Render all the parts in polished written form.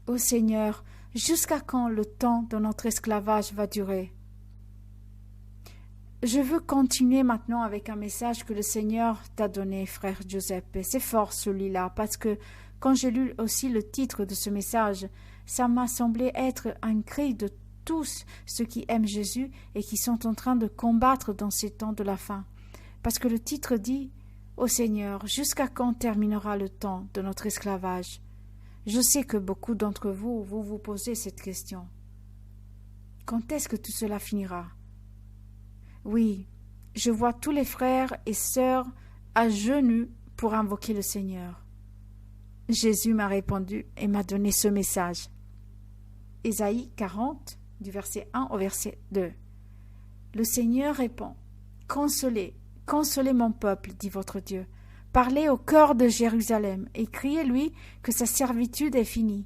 Ô Seigneur, jusqu'à quand le temps de notre esclavage va durer? Je veux continuer maintenant avec un message que le Seigneur t'a donné, frère Giuseppe. C'est fort celui-là, parce que quand j'ai lu aussi le titre de ce message, ça m'a semblé être un cri de tous ceux qui aiment Jésus et qui sont en train de combattre dans ces temps de la fin. Parce que le titre dit « Ô Seigneur, jusqu'à quand terminera le temps de notre esclavage ?» Je sais que beaucoup d'entre vous, vous posez cette question. Quand est-ce que tout cela finira? Oui, je vois tous les frères et sœurs à genoux pour invoquer le Seigneur. Jésus m'a répondu et m'a donné ce message. Ésaïe 40, du verset 1 au verset 2. Le Seigneur répond, « Consolez, consolez mon peuple, dit votre Dieu. Parlez au cœur de Jérusalem et criez-lui que sa servitude est finie,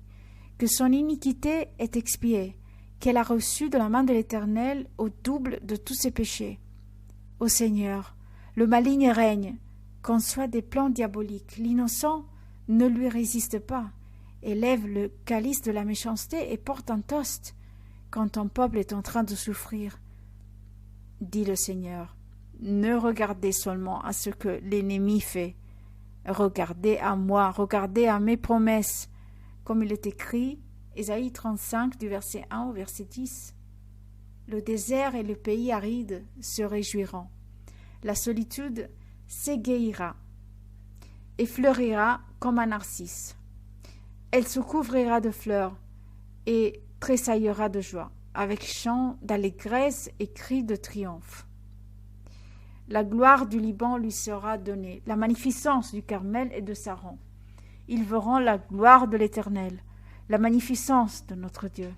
que son iniquité est expiée, qu'elle a reçu de la main de l'Éternel au double de tous ses péchés. Ô Seigneur, le maligne règne, conçoit des plans diaboliques, l'innocent ne lui résiste pas, élève le calice de la méchanceté et porte un toast quand ton peuple est en train de souffrir. Dit le Seigneur, ne regardez seulement à ce que l'ennemi fait, regardez à moi, regardez à mes promesses, comme il est écrit, Ésaïe 35, du verset 1 au verset 10. Le désert et le pays aride se réjouiront. La solitude s'égayera et fleurira comme un narcisse. Elle se couvrira de fleurs et tressaillera de joie, avec chants d'allégresse et cris de triomphe. La gloire du Liban lui sera donnée, la magnificence du Carmel et de Saron. Ils verront la gloire de l'Éternel, la magnificence de notre Dieu.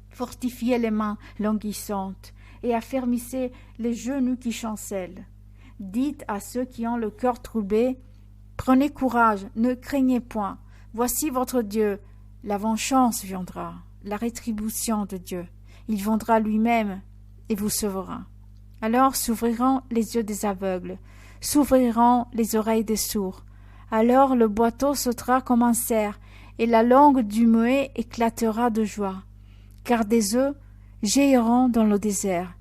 Fortifiez les mains languissantes et affermissez les genoux qui chancellent. Dites à ceux qui ont le cœur troublé, prenez courage, ne craignez point. Voici votre Dieu, la vengeance viendra, la rétribution de Dieu. Il viendra lui-même et vous sauvera. Alors s'ouvriront les yeux des aveugles, s'ouvriront les oreilles des sourds. Alors le boiteau sautera comme un cerf, et la langue du muet éclatera de joie. Car des œufs jailliront dans le désert,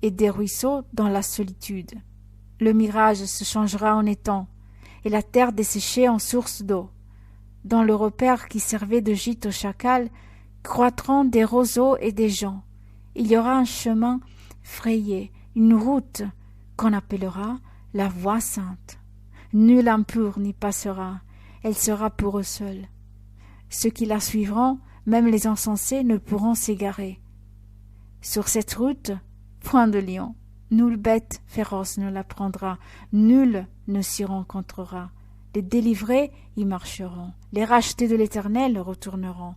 et des ruisseaux dans la solitude. Le mirage se changera en étang, et la terre desséchée en source d'eau. Dans le repère qui servait de gîte aux chacals, croîtront des roseaux et des joncs. Il y aura un chemin frayé, une route qu'on appellera la voie sainte. Nul impur n'y passera, elle sera pour eux seuls. Ceux qui la suivront, même les insensés, ne pourront s'égarer. Sur cette route, point de lion, nulle bête féroce ne la prendra, nul ne s'y rencontrera. Les délivrés y marcheront, les rachetés de l'Éternel retourneront.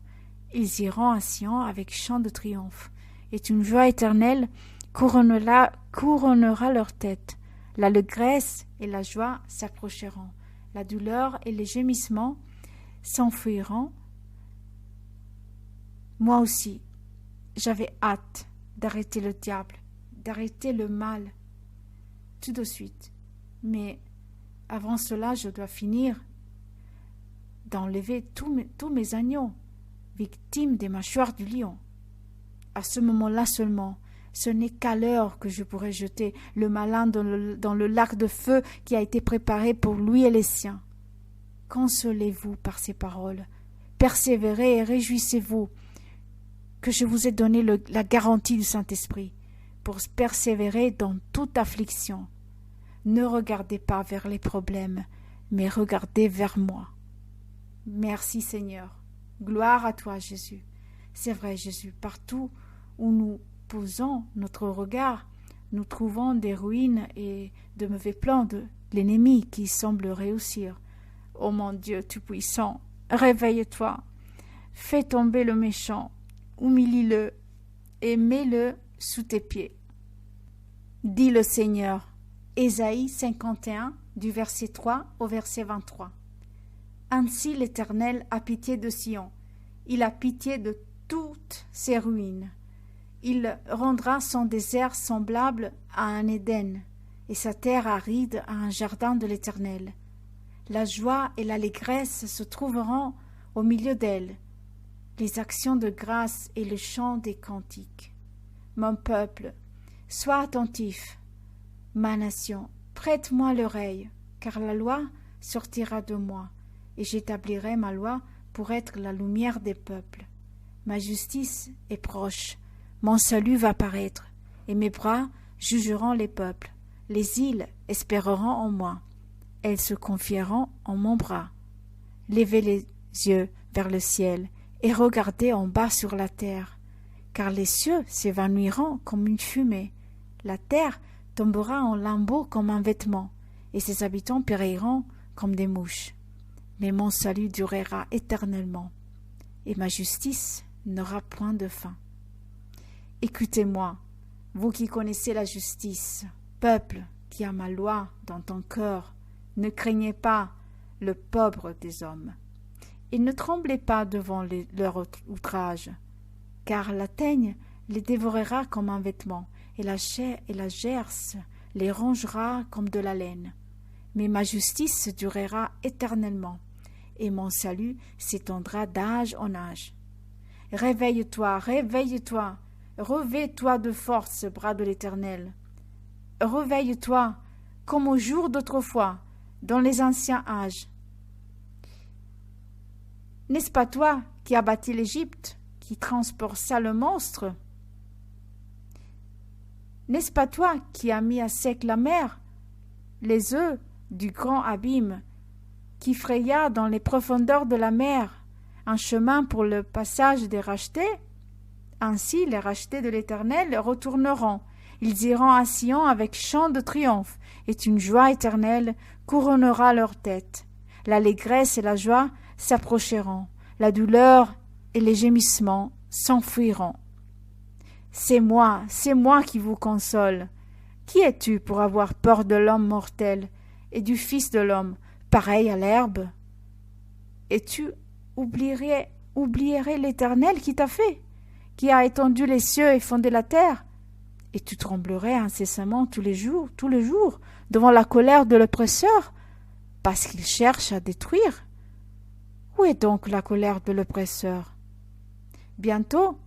Ils iront à Sion avec chant de triomphe, et une joie éternelle couronnera leur tête. L'allégresse et la joie s'approcheront. La douleur et les gémissements s'enfuiront. Moi aussi, j'avais hâte d'arrêter le diable, d'arrêter le mal, tout de suite. Mais avant cela, je dois finir d'enlever tous mes agneaux, victimes des mâchoires du lion. À ce moment-là seulement, ce n'est qu'à l'heure que je pourrai jeter le malin dans le lac de feu qui a été préparé pour lui et les siens. Consolez-vous par ces paroles, persévérez et réjouissez-vous que je vous ai donné la garantie du Saint-Esprit pour persévérer dans toute affliction. Ne regardez pas vers les problèmes, mais regardez vers moi. Merci Seigneur. Gloire à toi Jésus. C'est vrai Jésus, partout où nous posons notre regard, nous trouvons des ruines et de mauvais plans de l'ennemi qui semble réussir. Ô mon Dieu Tout-Puissant, réveille-toi, fais tomber le méchant, humilie-le et mets-le sous tes pieds. Dit le Seigneur. Ésaïe 51, du verset 3 au verset 23. Ainsi l'Éternel a pitié de Sion, il a pitié de toutes ses ruines. Il rendra son désert semblable à un Éden, et sa terre aride à un jardin de l'Éternel. La joie et l'allégresse se trouveront au milieu d'elle, les actions de grâce et le chant des cantiques. Mon peuple, sois attentif. Ma nation, prête-moi l'oreille, car la loi sortira de moi, et j'établirai ma loi pour être la lumière des peuples. Ma justice est proche, mon salut va paraître, et mes bras jugeront les peuples. Les îles espéreront en moi, elles se confieront en mon bras. Levez les yeux vers le ciel et regardez en bas sur la terre, car les cieux s'évanouiront comme une fumée, la terre tombera en lambeaux comme un vêtement, et ses habitants périront comme des mouches. Mais mon salut durera éternellement, et ma justice n'aura point de fin. Écoutez-moi, vous qui connaissez la justice, peuple qui a ma loi dans ton cœur, ne craignez pas le pauvre des hommes, et ne tremblez pas devant leur outrage, car la teigne les dévorera comme un vêtement, et la gerce les rongera comme de la laine. Mais ma justice durera éternellement, et mon salut s'étendra d'âge en âge. Réveille-toi, réveille-toi, revêt-toi de force, bras de l'Éternel. Réveille-toi, comme au jour d'autrefois, dans les anciens âges. N'est-ce pas toi qui as bâti l'Égypte, qui transporta le monstre? N'est-ce pas toi qui as mis à sec la mer, les œufs du grand abîme, qui fraya dans les profondeurs de la mer un chemin pour le passage des rachetés? Ainsi les rachetés de l'Éternel retourneront, ils iront à Sion avec chant de triomphe, et une joie éternelle couronnera leur tête. L'allégresse et la joie s'approcheront, la douleur et les gémissements s'enfuiront. C'est moi qui vous console. Qui es-tu pour avoir peur de l'homme mortel et du Fils de l'homme, pareil à l'herbe? Et tu oublierais l'Éternel qui t'a fait, qui a étendu les cieux et fondé la terre? Et tu tremblerais incessamment tous les jours, devant la colère de l'oppresseur, parce qu'il cherche à détruire? Où est donc la colère de l'oppresseur? Bientôt,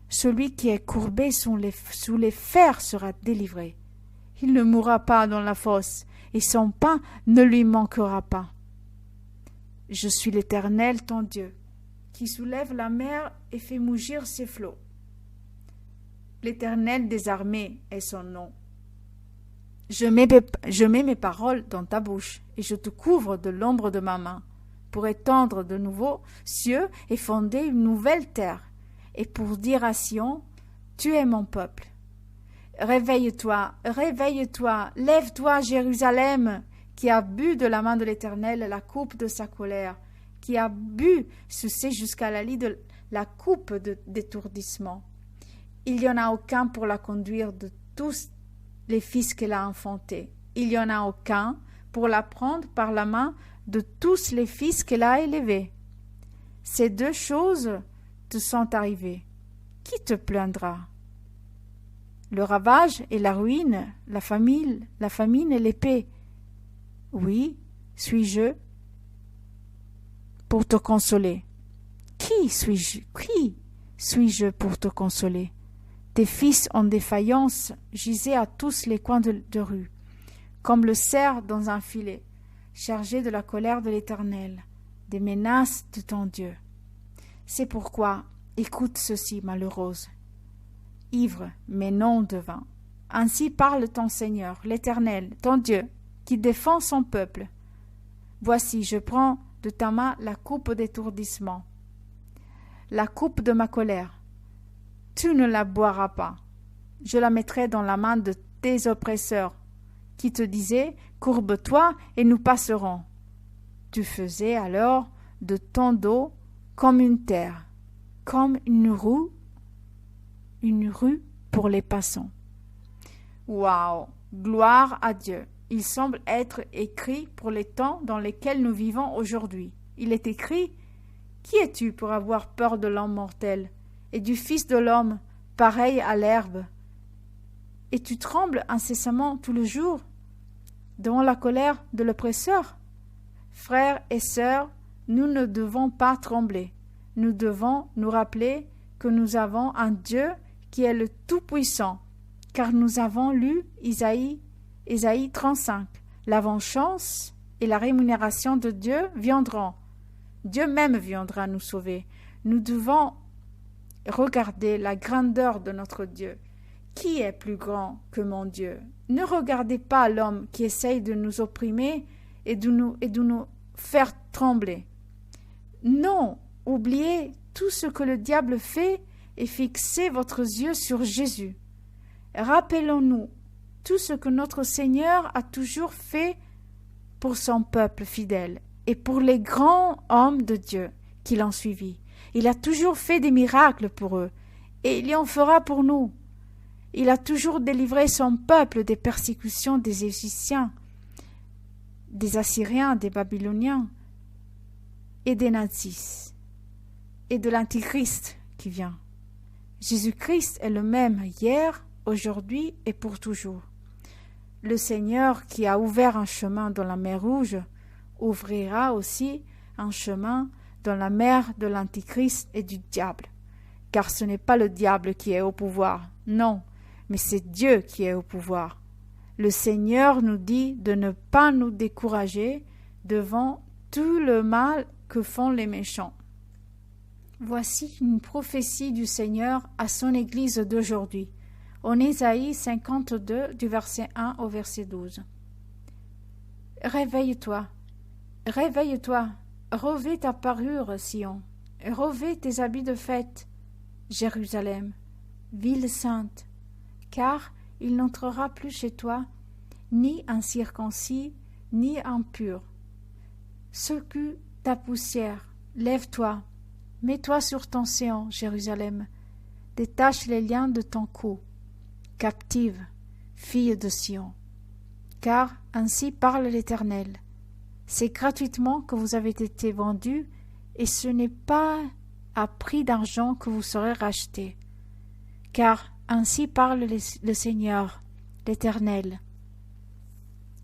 celui qui est courbé sous les fers sera délivré. Il ne mourra pas dans la fosse, et son pain ne lui manquera pas. Je suis l'Éternel, ton Dieu, qui soulève la mer et fait mugir ses flots. L'Éternel des armées est son nom. Je mets mes paroles dans ta bouche, et je te couvre de l'ombre de ma main, pour étendre de nouveaux cieux et fonder une nouvelle terre, et pour dire à Sion, tu es mon peuple. Réveille-toi, réveille-toi, lève-toi, Jérusalem, qui a bu de la main de l'Éternel la coupe de sa colère, qui a bu, sucé jusqu'à la lie de la coupe d'étourdissement. Il n'y en a aucun pour la conduire de tous les fils qu'elle a enfantés. Il n'y en a aucun pour la prendre par la main de tous les fils qu'elle a élevés. Ces deux choses te sont arrivées. Qui te plaindra? Le ravage et la ruine, la famine et l'épée. Oui, suis-je pour te consoler? Qui suis-je pour te consoler? Tes fils en défaillance gisaient à tous les coins de rue, comme le cerf dans un filet, chargé de la colère de l'Éternel, des menaces de ton Dieu. C'est pourquoi, écoute ceci, malheureuse, ivre, mais non de vin. Ainsi parle ton Seigneur, l'Éternel, ton Dieu, qui défend son peuple. Voici, je prends de ta main la coupe d'étourdissement, la coupe de ma colère. Tu ne la boiras pas. Je la mettrai dans la main de tes oppresseurs, qui te disaient, courbe-toi et nous passerons. Tu faisais alors de ton dos comme une terre, comme une rue pour les passants. Waouh! Gloire à Dieu! Il semble être écrit pour les temps dans lesquels nous vivons aujourd'hui. Il est écrit: qui es-tu pour avoir peur de l'homme mortel et du Fils de l'homme, pareil à l'herbe? Et tu trembles incessamment tout le jour devant la colère de l'oppresseur. Frères et sœurs, nous ne devons pas trembler. Nous devons nous rappeler que nous avons un Dieu qui est le Tout-Puissant, car nous avons lu Isaïe 35. La vengeance et la rémunération de Dieu viendront. Dieu même viendra nous sauver. Nous devons regarder la grandeur de notre Dieu. Qui est plus grand que mon Dieu? Ne regardez pas l'homme qui essaye de nous opprimer et de nous faire trembler. Non, oubliez tout ce que le diable fait et fixez votre yeux sur Jésus. Rappelons-nous tout ce que notre Seigneur a toujours fait pour son peuple fidèle et pour les grands hommes de Dieu qui l'ont suivi. Il a toujours fait des miracles pour eux et il y en fera pour nous. Il a toujours délivré son peuple des persécutions des Égyptiens, des Assyriens, des Babyloniens et des nazis et de l'Antichrist qui vient. Jésus-Christ est le même hier, aujourd'hui et pour toujours. Le Seigneur qui a ouvert un chemin dans la mer Rouge ouvrira aussi un chemin dans la mer de l'Antichrist et du diable. Car ce n'est pas le diable qui est au pouvoir, non, mais c'est Dieu qui est au pouvoir. Le Seigneur nous dit de ne pas nous décourager devant tout le mal que font les méchants. Voici une prophétie du Seigneur à son Église d'aujourd'hui, en Ésaïe 52, du verset 1 au verset 12. Réveille-toi, réveille-toi, revêt ta parure, Sion, revêt tes habits de fête, Jérusalem, ville sainte, car il n'entrera plus chez toi ni incirconcis, ni impur. Secoue ta poussière, lève-toi, mets-toi sur ton séant, Jérusalem, détache les liens de ton cou, captive, fille de Sion. Car ainsi parle l'Éternel. C'est gratuitement que vous avez été vendus, et ce n'est pas à prix d'argent que vous serez rachetés. Car ainsi parle le Seigneur, l'Éternel.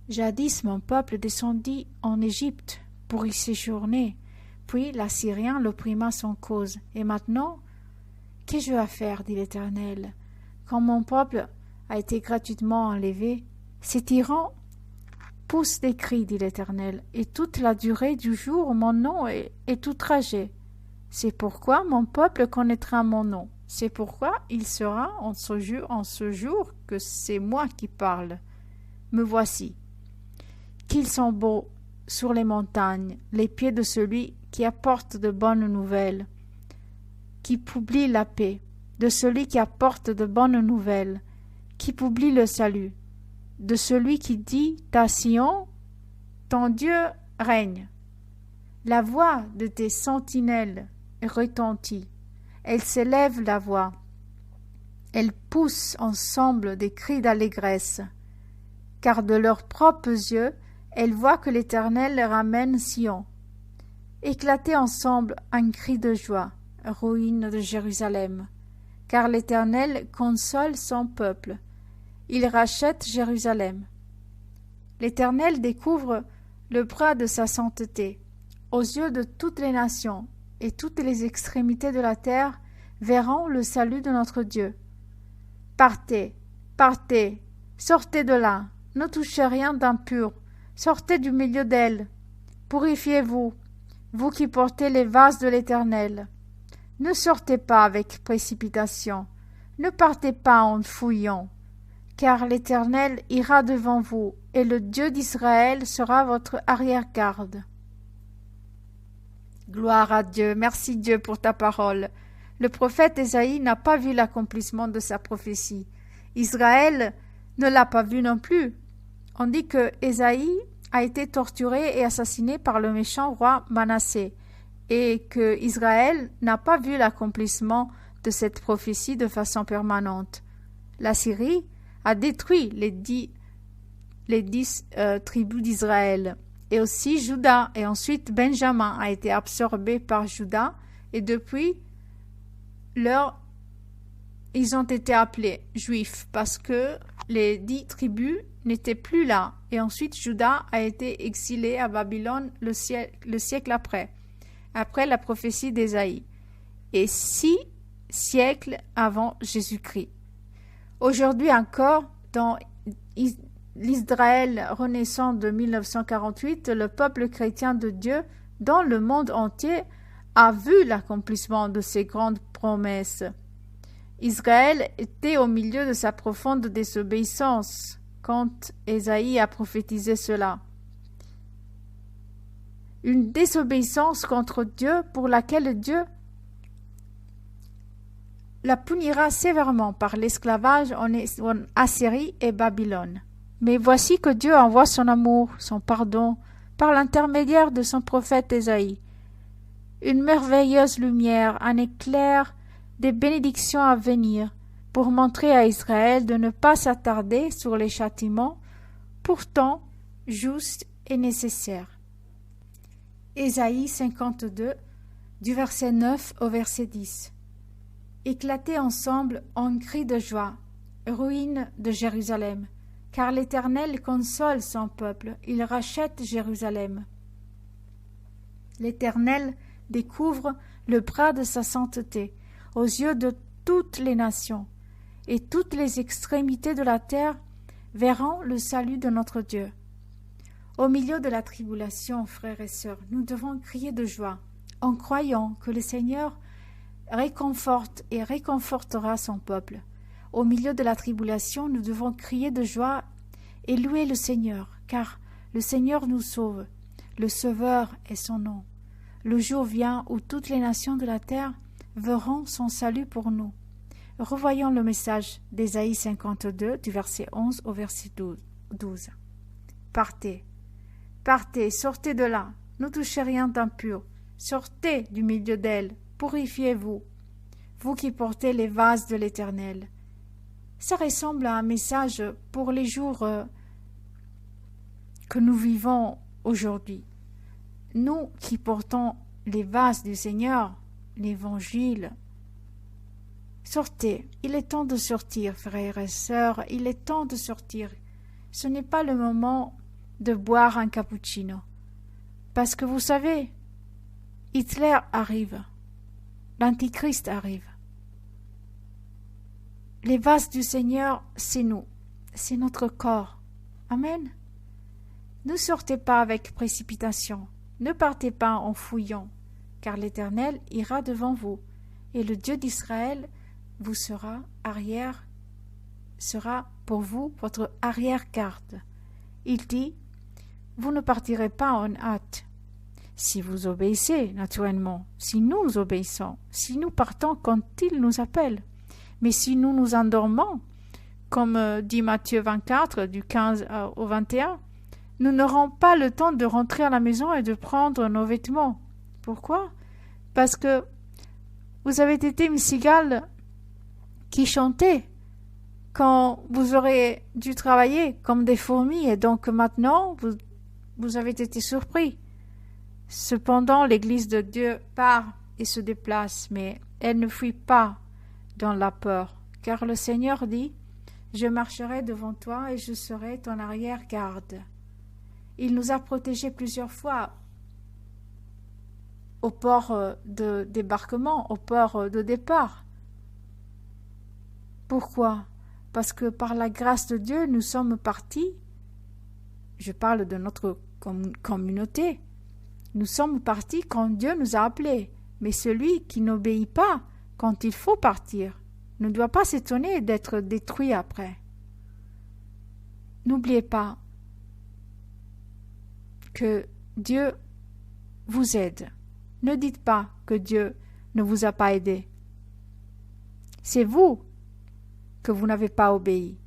Jadis mon peuple descendit en Égypte pour y séjourner, puis l'Assyrien l'opprima sans cause. Et maintenant, qu'ai-je à faire, dit l'Éternel, quand mon peuple a été gratuitement enlevé? Ces tyrans poussent des cris, dit l'Éternel, et toute la durée du jour mon nom est outragé. C'est pourquoi mon peuple connaîtra mon nom. C'est pourquoi il sera en ce jour que c'est moi qui parle. Me voici. Qu'ils sont beaux sur les montagnes, les pieds de celui qui apporte de bonnes nouvelles, qui publie la paix, de celui qui apporte de bonnes nouvelles, qui publie le salut, de celui qui dit à Sion, ton Dieu règne. La voix de tes sentinelles retentit. Elle s'élève la voix. Elles poussent ensemble des cris d'allégresse, car de leurs propres yeux, elles voient que l'Éternel ramène Sion. Éclatez ensemble un cri de joie, ruine de Jérusalem, car l'Éternel console son peuple. Il rachète Jérusalem. L'Éternel découvre le bras de sa sainteté aux yeux de toutes les nations, et toutes les extrémités de la terre verront le salut de notre Dieu. Partez, partez, sortez de là, ne touchez rien d'impur, sortez du milieu d'elle. Purifiez-vous, vous qui portez les vases de l'Éternel. Ne sortez pas avec précipitation, ne partez pas en fouillant, car l'Éternel ira devant vous, et le Dieu d'Israël sera votre arrière-garde. Gloire à Dieu, merci Dieu pour ta parole. Le prophète Ésaïe n'a pas vu l'accomplissement de sa prophétie. Israël ne l'a pas vu non plus. On dit que Ésaïe a été torturé et assassiné par le méchant roi Manassé, et que Israël n'a pas vu l'accomplissement de cette prophétie de façon permanente. La Syrie a détruit les dix tribus d'Israël, et aussi Juda, et ensuite Benjamin a été absorbé par Juda, et depuis ils ont été appelés juifs parce que les 10 tribus n'étaient plus là, et ensuite Juda a été exilé à Babylone le siècle après. après la prophétie d'Ésaïe et 6 siècles avant Jésus-Christ. Aujourd'hui encore, dans l'Israël renaissant de 1948, le peuple chrétien de Dieu dans le monde entier a vu l'accomplissement de ces grandes promesses. Israël était au milieu de sa profonde désobéissance quand Ésaïe a prophétisé cela. Une désobéissance contre Dieu pour laquelle Dieu la punira sévèrement par l'esclavage en Assyrie et Babylone. Mais voici que Dieu envoie son amour, son pardon, par l'intermédiaire de son prophète Ésaïe. Une merveilleuse lumière, un éclair des bénédictions à venir, pour montrer à Israël de ne pas s'attarder sur les châtiments, pourtant justes et nécessaires. Ésaïe 52, du verset 9 au verset 10. Éclatez ensemble en cris de joie, ruines de Jérusalem, car l'Éternel console son peuple, il rachète Jérusalem. L'Éternel découvre le bras de sa sainteté aux yeux de toutes les nations, et toutes les extrémités de la terre verront le salut de notre Dieu. Au milieu de la tribulation, frères et sœurs, nous devons crier de joie, en croyant que le Seigneur réconforte et réconfortera son peuple. Au milieu de la tribulation, nous devons crier de joie et louer le Seigneur, car le Seigneur nous sauve. Le Sauveur est son nom. Le jour vient où toutes les nations de la terre verront son salut pour nous. Revoyons le message d'Ésaïe 52, du verset 11 au verset 12. Partez, partez, sortez de là, ne touchez rien d'impur, sortez du milieu d'elle, purifiez-vous, vous qui portez les vases de l'Éternel. Ça ressemble à un message pour les jours que nous vivons aujourd'hui. Nous qui portons les vases du Seigneur, l'Évangile, sortez, il est temps de sortir, frères et sœurs, il est temps de sortir. Ce n'est pas le moment de boire un cappuccino. Parce que vous savez, Hitler arrive, l'Antichrist arrive. Les vases du Seigneur, c'est nous, c'est notre corps. Amen. Ne sortez pas avec précipitation, ne partez pas en fouillant, car l'Éternel ira devant vous, et le Dieu d'Israël vous sera pour vous votre arrière-garde. Il dit, vous ne partirez pas en hâte. Si vous obéissez, naturellement, si nous obéissons, si nous partons quand il nous appelle. Mais si nous nous endormons, comme dit Matthieu 24, du 15 au 21, nous n'aurons pas le temps de rentrer à la maison et de prendre nos vêtements. Pourquoi? Parce que vous avez été une cigale qui chantait quand vous aurez dû travailler comme des fourmis, et donc maintenant vous avez été surpris. Cependant, l'Église de Dieu part et se déplace, mais elle ne fuit pas dans la peur, car le Seigneur dit, « Je marcherai devant toi et je serai ton arrière-garde. » Il nous a protégés plusieurs fois au port de débarquement, au port de départ. Pourquoi? Parce que par la grâce de Dieu, nous sommes partis. Je parle de notre communauté. Nous sommes partis quand Dieu nous a appelés. Mais celui qui n'obéit pas quand il faut partir ne doit pas s'étonner d'être détruit après. N'oubliez pas que Dieu vous aide. Ne dites pas que Dieu ne vous a pas aidé. C'est vous que vous n'avez pas obéi.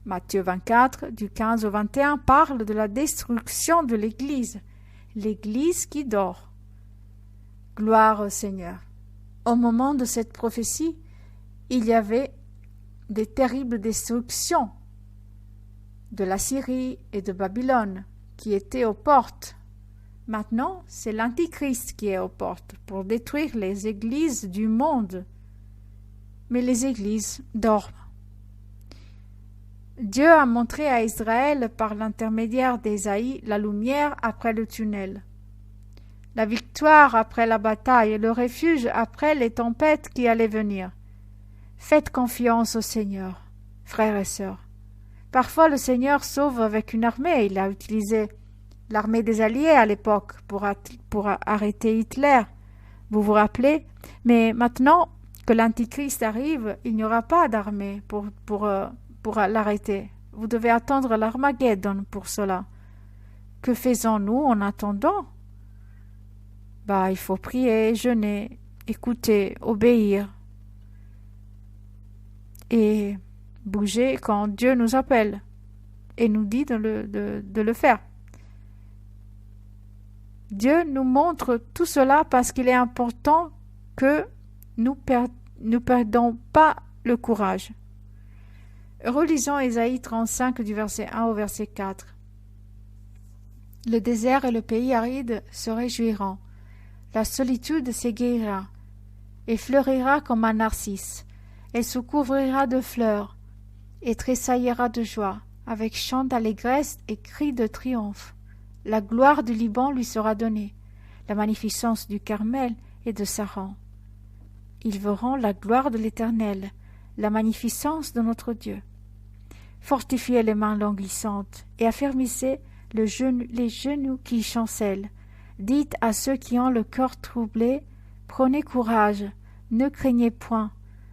Matthieu 24, du 15 au 21, parle de la destruction de l'Église, l'Église qui dort. Gloire au Seigneur. Au moment de cette prophétie, il y avait des terribles destructions de la Syrie et de Babylone qui étaient aux portes. Maintenant, c'est l'Antichrist qui est aux portes pour détruire les églises du monde. Mais les églises dorment. Dieu a montré à Israël par l'intermédiaire d'Ésaïe la lumière après le tunnel. la victoire après la bataille, le refuge après les tempêtes qui allaient venir. Faites confiance au Seigneur, frères et sœurs. Parfois le Seigneur sauve avec une armée. Il a utilisé l'armée des Alliés à l'époque pour arrêter Hitler. Vous vous rappelez? Mais maintenant que l'Antichrist arrive, il n'y aura pas d'armée pour l'arrêter. Vous devez attendre l'Armageddon pour cela. Que faisons-nous en attendant? Il faut prier, jeûner, écouter, obéir et bouger quand Dieu nous appelle et nous dit de le faire. Dieu nous montre tout cela parce qu'il est important que nous perdons pas le courage. Relisons Ésaïe 35 du verset 1 au verset 4. Le désert et le pays aride se réjouiront. La solitude s'égaira et fleurira comme un narcisse. Elle se couvrira de fleurs et tressaillira de joie, avec chant d'allégresse et cris de triomphe. La gloire du Liban lui sera donnée, la magnificence du Carmel et de Saran. Ils verront la gloire de l'Éternel, la magnificence de notre Dieu. Fortifiez les mains languissantes et affermissez les genoux qui chancellent. Dites à ceux qui ont le cœur troublé, prenez courage, ne craignez point,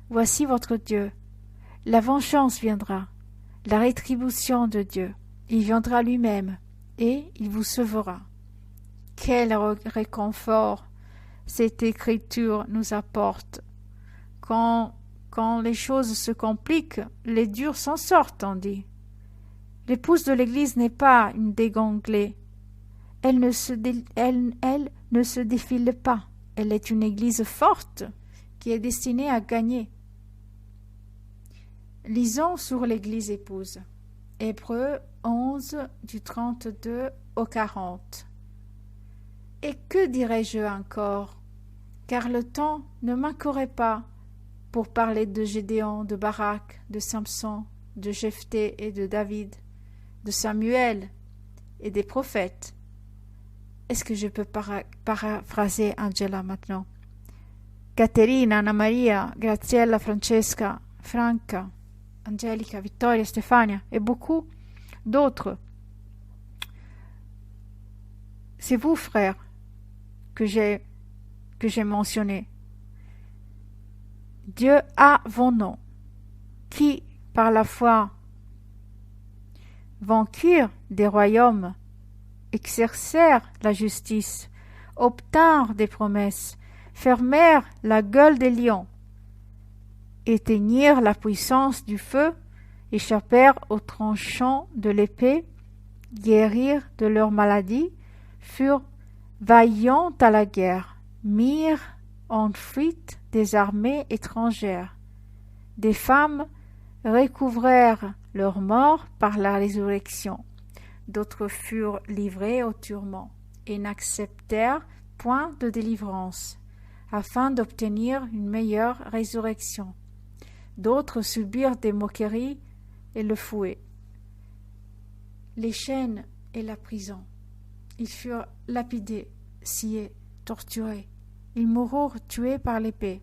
voici votre Dieu. La vengeance viendra, la rétribution de Dieu, il viendra lui-même, et il vous sauvera. Quel réconfort cette écriture nous apporte. Quand les choses se compliquent, les durs s'en sortent, on dit. L'épouse de l'Église n'est pas une déganglée. Elle ne se défile pas. Elle est une Église forte qui est destinée à gagner. Lisons sur l'Église épouse. Hébreux 11 du 32 au 40. Et que dirais-je encore? Car le temps ne manquerait pas pour parler de Gédéon, de Barak, de Samson, de Jephthé et de David, de Samuel et des prophètes. Est-ce que je peux paraphraser Angela maintenant? Caterina, Anna Maria, Graziella, Francesca, Franca, Angelica, Vittoria, Stefania et beaucoup d'autres. C'est vous, frères, que j'ai mentionné. Dieu a vos noms, qui, par la foi, vainquirent des royaumes, exercèrent la justice, obtinrent des promesses, fermèrent la gueule des lions, éteignirent la puissance du feu, échappèrent aux tranchants de l'épée, guérirent de leur maladie, furent vaillants à la guerre, mirent en fuite des armées étrangères. Des femmes recouvrèrent leur mort par la résurrection. D'autres furent livrés au tourment et n'acceptèrent point de délivrance, afin d'obtenir une meilleure résurrection. D'autres subirent des moqueries et le fouet, les chaînes et la prison. Ils furent lapidés, sciés, torturés. Ils moururent tués par l'épée.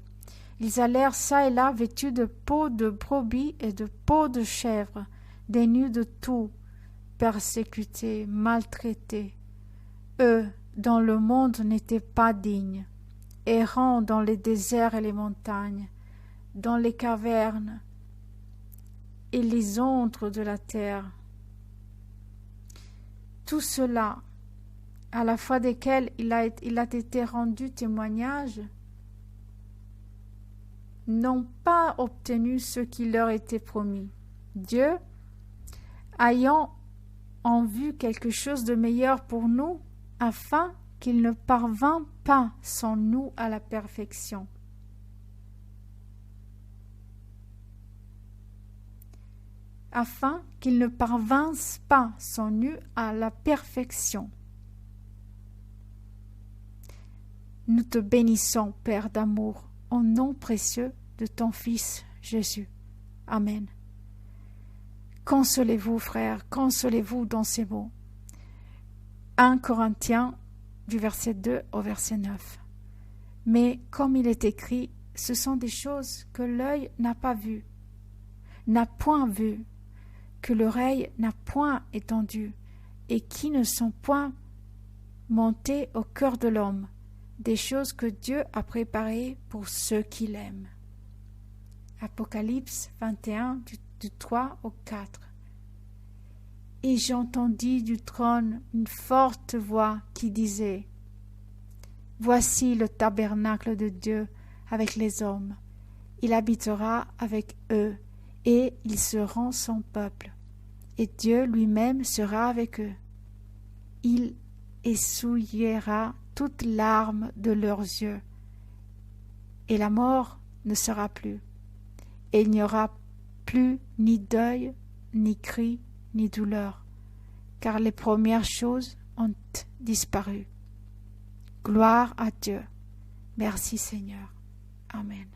Ils allèrent çà et là vêtus de peaux de brebis et de peaux de chèvres, dénus de tout, persécutés, maltraités. Eux, dont le monde n'était pas digne, errant dans les déserts et les montagnes, dans les cavernes et les antres de la terre. Tout cela, à la fois desquels il a été rendu témoignage, n'ont pas obtenu ce qui leur était promis. Dieu, ayant en vue quelque chose de meilleur pour nous, afin qu'il ne parvint pas sans nous à la perfection. Afin qu'ils ne parvinssent pas sans nous à la perfection. Nous te bénissons, Père d'amour, au nom précieux de ton Fils Jésus. Amen. Consolez-vous, frères, consolez-vous dans ces mots. 1 Corinthiens du verset 2 au verset 9. Mais comme il est écrit, ce sont des choses que l'œil n'a pas vues, n'a point vues, que l'oreille n'a point entendues, et qui ne sont point montées au cœur de l'homme, des choses que Dieu a préparées pour ceux qui l'aiment. Apocalypse 21, du 3 au 4. Et j'entendis du trône une forte voix qui disait: Voici le tabernacle de Dieu avec les hommes. Il habitera avec eux, et ils seront son peuple. Et Dieu lui-même sera avec eux. Il essuyera toute larme de leurs yeux, et la mort ne sera plus. Et il n'y aura plus ni deuil, ni cri, ni douleur, car les premières choses ont disparu. Gloire à Dieu. Merci Seigneur. Amen.